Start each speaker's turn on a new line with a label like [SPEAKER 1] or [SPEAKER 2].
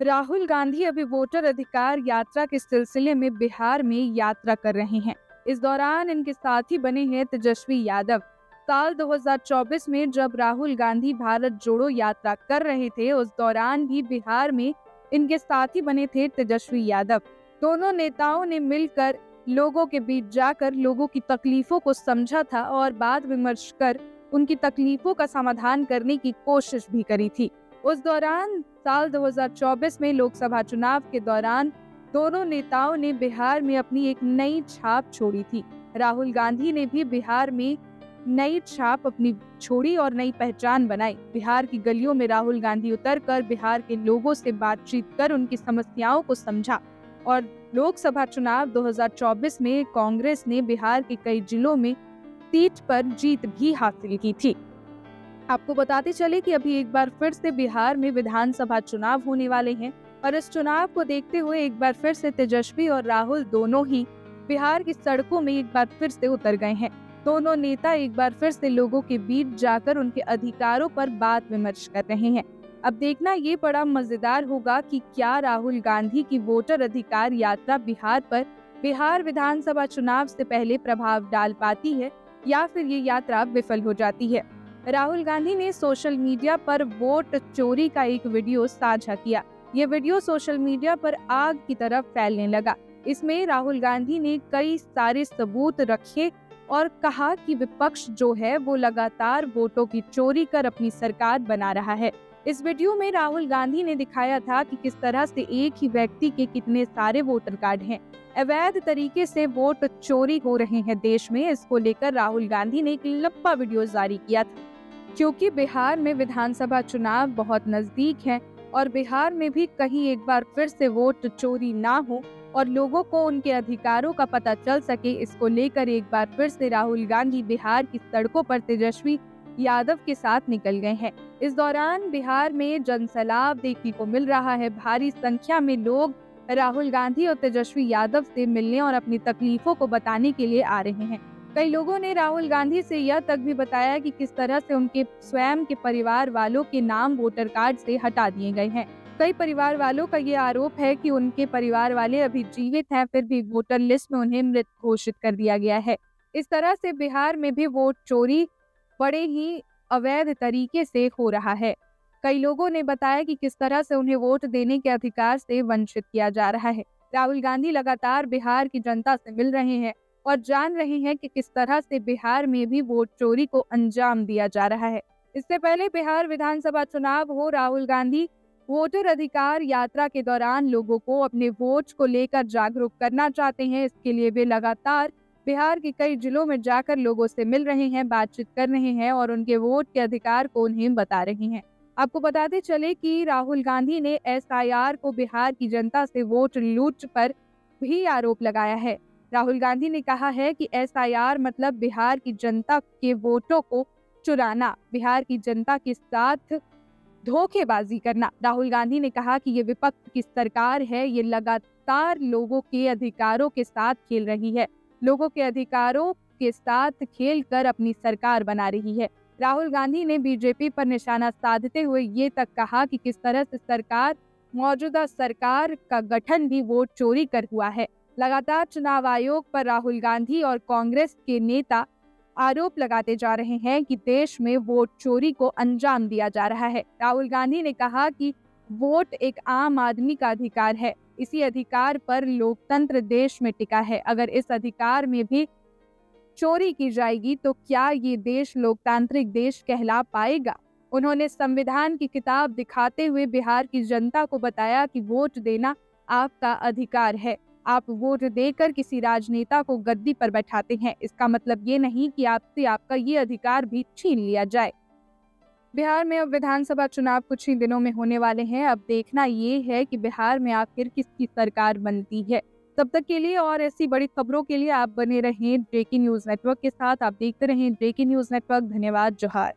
[SPEAKER 1] राहुल गांधी अभी वोटर अधिकार यात्रा के सिलसिले में बिहार में यात्रा कर रहे हैं। इस दौरान इनके साथी बने हैं तेजस्वी यादव। साल 2024 में जब राहुल गांधी भारत जोड़ो यात्रा कर रहे थे, उस दौरान भी बिहार में इनके साथी बने थे तेजस्वी यादव। दोनों नेताओं ने मिलकर लोगों के बीच जाकर लोगों की तकलीफों को समझा था और बात विमर्श कर उनकी तकलीफों का समाधान करने की कोशिश भी करी थी। उस दौरान साल 2024 में लोकसभा चुनाव के दौरान दोनों नेताओं ने बिहार में अपनी एक नई छाप छोड़ी थी। राहुल गांधी ने भी बिहार में नई छाप अपनी छोड़ी और नई पहचान बनाई। बिहार की गलियों में राहुल गांधी उतरकर बिहार के लोगों से बातचीत कर उनकी समस्याओं को समझा और लोकसभा चुनाव 2024 में कांग्रेस ने बिहार के कई जिलों में सीट पर जीत भी हासिल की थी। आपको बताते चले कि अभी एक बार फिर से बिहार में विधानसभा चुनाव होने वाले हैं और इस चुनाव को देखते हुए एक बार फिर से तेजस्वी और राहुल दोनों ही बिहार की सड़कों में एक बार फिर से उतर गए हैं। दोनों नेता एक बार फिर से लोगों के बीच जाकर उनके अधिकारों पर बात विमर्श कर रहे हैं। अब देखना ये बड़ा मजेदार होगा कि क्या राहुल गांधी की वोटर अधिकार यात्रा बिहार पर बिहार विधानसभा चुनाव से पहले प्रभाव डाल पाती है या फिर ये यात्रा विफल हो जाती है। राहुल गांधी ने सोशल मीडिया पर वोट चोरी का एक वीडियो साझा किया। ये वीडियो सोशल मीडिया पर आग की तरह फैलने लगा। इसमें राहुल गांधी ने कई सारे सबूत रखे और कहा कि विपक्ष जो है वो लगातार वोटों की चोरी कर अपनी सरकार बना रहा है। इस वीडियो में राहुल गांधी ने दिखाया था कि किस तरह से एक ही व्यक्ति के कितने सारे वोटर कार्ड हैं। अवैध तरीके से वोट चोरी हो रहे हैं देश में। इसको लेकर राहुल गांधी ने एक लंबा वीडियो जारी किया था। क्योंकि बिहार में विधानसभा चुनाव बहुत नजदीक है और बिहार में भी कहीं एक बार फिर से वोट चोरी ना हो और लोगों को उनके अधिकारों का पता चल सके, इसको लेकर एक बार फिर से राहुल गांधी बिहार की सड़कों पर तेजस्वी यादव के साथ निकल गए हैं। इस दौरान बिहार में जनसैलाब देखने को मिल रहा है। भारी संख्या में लोग राहुल गांधी और तेजस्वी यादव से मिलने और अपनी तकलीफों को बताने के लिए आ रहे हैं। कई लोगों ने राहुल गांधी से यह तक भी बताया कि किस तरह से उनके स्वयं के परिवार वालों के नाम वोटर कार्ड से हटा दिए गए हैं। कई परिवार वालों का ये आरोप है कि उनके परिवार वाले अभी जीवित हैं, फिर भी वोटर लिस्ट में उन्हें मृत घोषित कर दिया गया है। इस तरह से बिहार में भी वोट चोरी बड़े ही अवैध तरीके से हो रहा है। कई लोगों ने बताया कि किस तरह से उन्हें वोट देने के अधिकार से वंचित किया जा रहा है। राहुल गांधी लगातार बिहार की जनता से मिल रहे हैं और जान रहे हैं कि किस तरह से बिहार में भी वोट चोरी को अंजाम दिया जा रहा है। इससे पहले बिहार विधानसभा चुनाव हो, राहुल गांधी वोटर अधिकार यात्रा के दौरान लोगों को अपने वोट को लेकर जागरूक करना चाहते हैं। इसके लिए वे लगातार बिहार के कई जिलों में जाकर लोगों से मिल रहे हैं, बातचीत कर रहे हैं और उनके वोट के अधिकार को उन्हें बता रहे हैं। आपको बताते चले कि राहुल गांधी ने एसआईआर को बिहार की जनता से वोट लूट पर भी आरोप लगाया है। राहुल गांधी ने कहा है कि एसआईआर मतलब बिहार की जनता के वोटों को चुराना, बिहार की जनता के साथ धोखेबाजी करना। राहुल गांधी ने कहा कि ये विपक्ष की सरकार है, ये लगातार लोगों के अधिकारों के साथ खेल रही है, लोगों के अधिकारों के साथ खेलकर अपनी सरकार बना रही है। राहुल गांधी ने बीजेपी पर निशाना साधते हुए ये तक कहा कि किस तरह से मौजूदा सरकार का गठन भी वोट चोरी कर हुआ है। लगातार चुनाव आयोग पर राहुल गांधी और कांग्रेस के नेता आरोप लगाते जा रहे हैं कि देश में वोट चोरी को अंजाम दिया जा रहा है। राहुल गांधी ने कहा कि वोट एक आम आदमी का अधिकार है, इसी अधिकार पर लोकतंत्र देश में टिका है। अगर इस अधिकार में भी चोरी की जाएगी तो क्या ये देश लोकतांत्रिक देश कहला पाएगा? उन्होंने संविधान की किताब दिखाते हुए बिहार की जनता को बताया कि वोट देना आपका अधिकार है। आप वोट देकर किसी राजनेता को गद्दी पर बैठाते हैं, इसका मतलब ये नहीं कि आपसे आपका ये अधिकार भी छीन लिया जाए। बिहार में अब विधानसभा चुनाव कुछ ही दिनों में होने वाले हैं। अब देखना ये है कि बिहार में आखिर किसकी सरकार बनती है। तब तक के लिए और ऐसी बड़ी खबरों के लिए आप बने रहें जेके न्यूज़ नेटवर्क के साथ। आप देखते रहें जेके न्यूज़ नेटवर्क। धन्यवाद। जोहार।